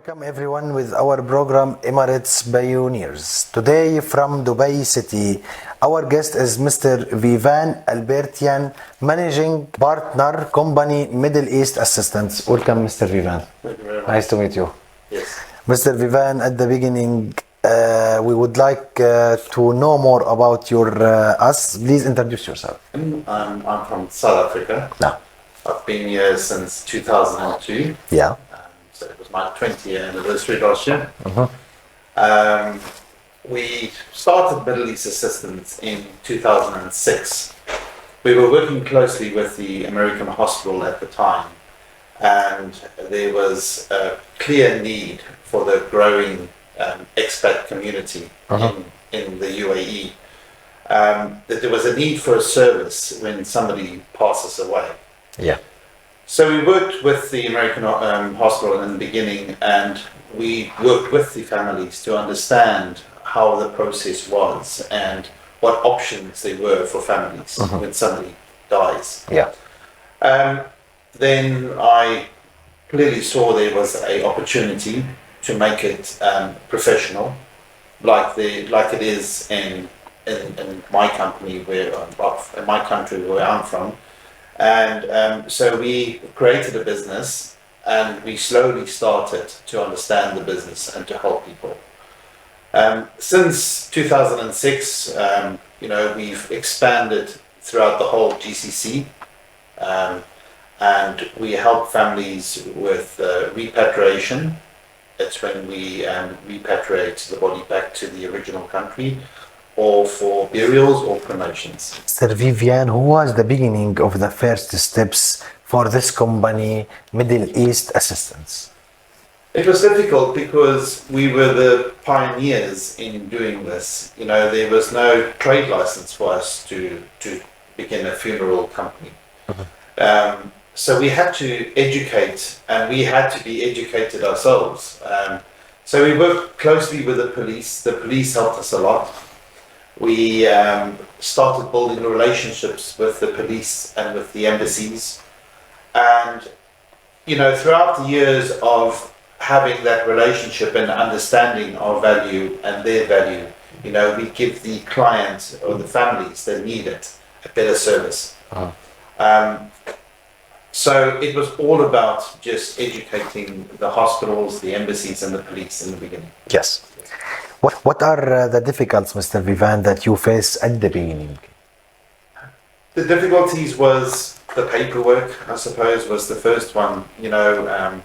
Welcome everyone with our program Emirates Pioneers. Today from Dubai City, our guest is Mr. Vivan Albertyn, Managing Partner, Company Middle East Assistance. Welcome, Mr. Vivan. Thank you very much. Nice to meet you. Yes. Mr. Vivan, at the beginning, we would like to know more about your us. Please introduce yourself. I'm from South Africa. No. I've been here since 2002. Yeah. So it was my 20th anniversary last year. We started Middle East Assistance in 2006. We were working closely with the American hospital at the time, and there was a clear need for the growing expat community in the UAE. That there was a need for a service when somebody passes away. Yeah. So we worked with the American hospital in the beginning, and we worked with the families to understand how the process was and what options there were for families when somebody dies. Yeah. Then I clearly saw there was an opportunity to make it professional, like it is in my company in my country where I'm from. And so we created a business, and we slowly started to understand the business and to help people. Since 2006, we've expanded throughout the whole GCC, and we help families with repatriation. That's when we repatriate the body back to the original country, or for burials or cremations. Mr. Vivan, who was the beginning of the first steps for this company, Middle East Assistance? It was difficult because we were the pioneers in doing this. There was no trade license for us to begin a funeral company. So we had to educate, and we had to be educated ourselves. So we worked closely with the police. The police helped us a lot. We started building relationships with the police and with the embassies. And, throughout the years of having that relationship and understanding our value and their value, we give the client or the families that need it a better service. So it was all about just educating the hospitals, the embassies and the police in the beginning. Yes. What are the difficulties, Mr. Vivan, that you face at the beginning? The difficulties was the paperwork, I suppose, was the first one, and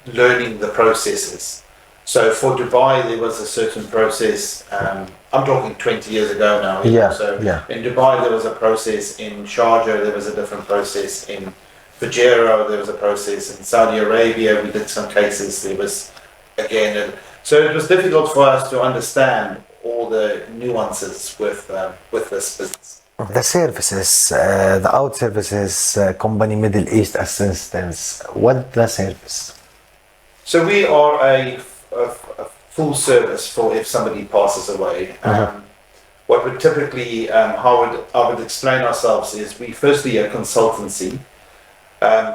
learning the processes. So for Dubai, there was a certain process. I'm talking 20 years ago now. In Dubai, there was a process. In Sharjah, there was a different process. In Fujairah, there was a process. In Saudi Arabia, we did some cases. There was, again, so it was difficult for us to understand all the nuances with this business. The services, the out services, Company Middle East Assistance, what the service? So we are a full service for if somebody passes away. What would typically, how I would explain ourselves is we firstly a consultancy.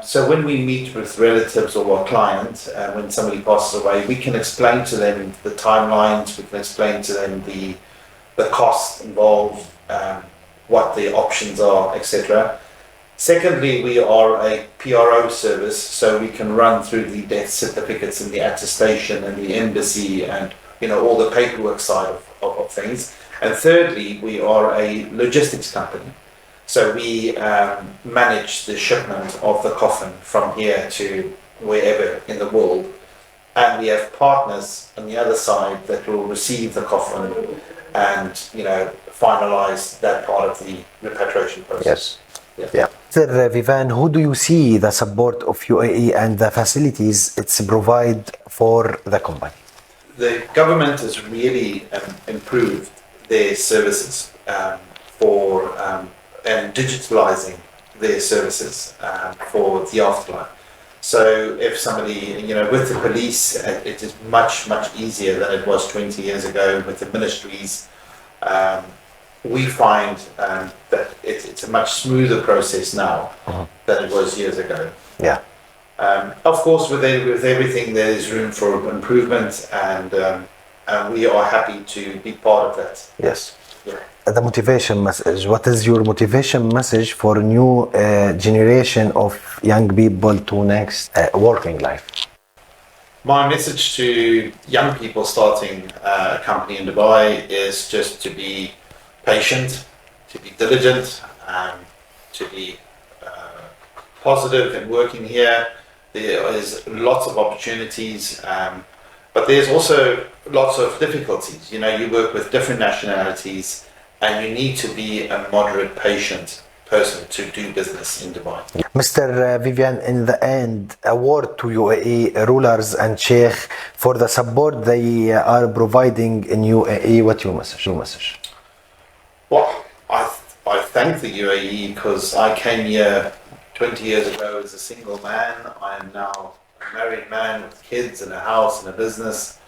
So when we meet with relatives or our client, when somebody passes away, we can explain to them the timelines, we can explain to them the costs involved, what the options are, etc. Secondly, we are a PRO service, so we can run through the death certificates and the attestation and the embassy and all the paperwork side of things. And thirdly, we are a logistics company. So we manage the shipment of the coffin from here to wherever in the world. And we have partners on the other side that will receive the coffin and, finalize that part of the repatriation process. Yes. Yeah. Mr. Vivan, who do you see the support of UAE and the facilities it's provide for the company? The government has really improved their services and digitalizing their services for the afterlife. So if somebody, with the police, it is much, much easier than it was 20 years ago with the ministries. We find that it's a much smoother process now than it was years ago. Yeah. Of course, with everything, there is room for improvement, and we are happy to be part of that. Yes. Yeah. The motivation message. What is your motivation message for new generation of young people to next working life? My message to young people starting a company in Dubai is just to be patient, to be diligent, to be positive in working here. There is lots of opportunities, but there's also lots of difficulties. You know, you work with different nationalities, and you need to be a moderate, patient person to do business in Dubai. Mr. Vivan, in the end, a word to UAE rulers and Sheikh for the support they are providing in UAE. What your message? Well, I thank the UAE because I came here 20 years ago as a single man. I am now a married man with kids and a house and a business.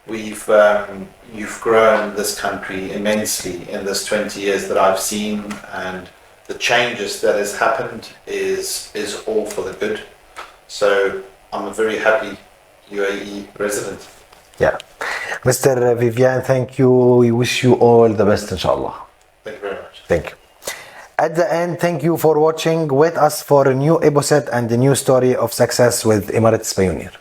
You've grown this country immensely in this 20 years that I've seen, and the changes that has happened is all for the good. So I'm a very happy UAE resident. Yeah. Mr. Vivan, thank you. We wish you all the best, inshallah. Thank you very much. Thank you. At the end, thank you for watching with us for a new episode and a new story of success with Emirates Pioneer.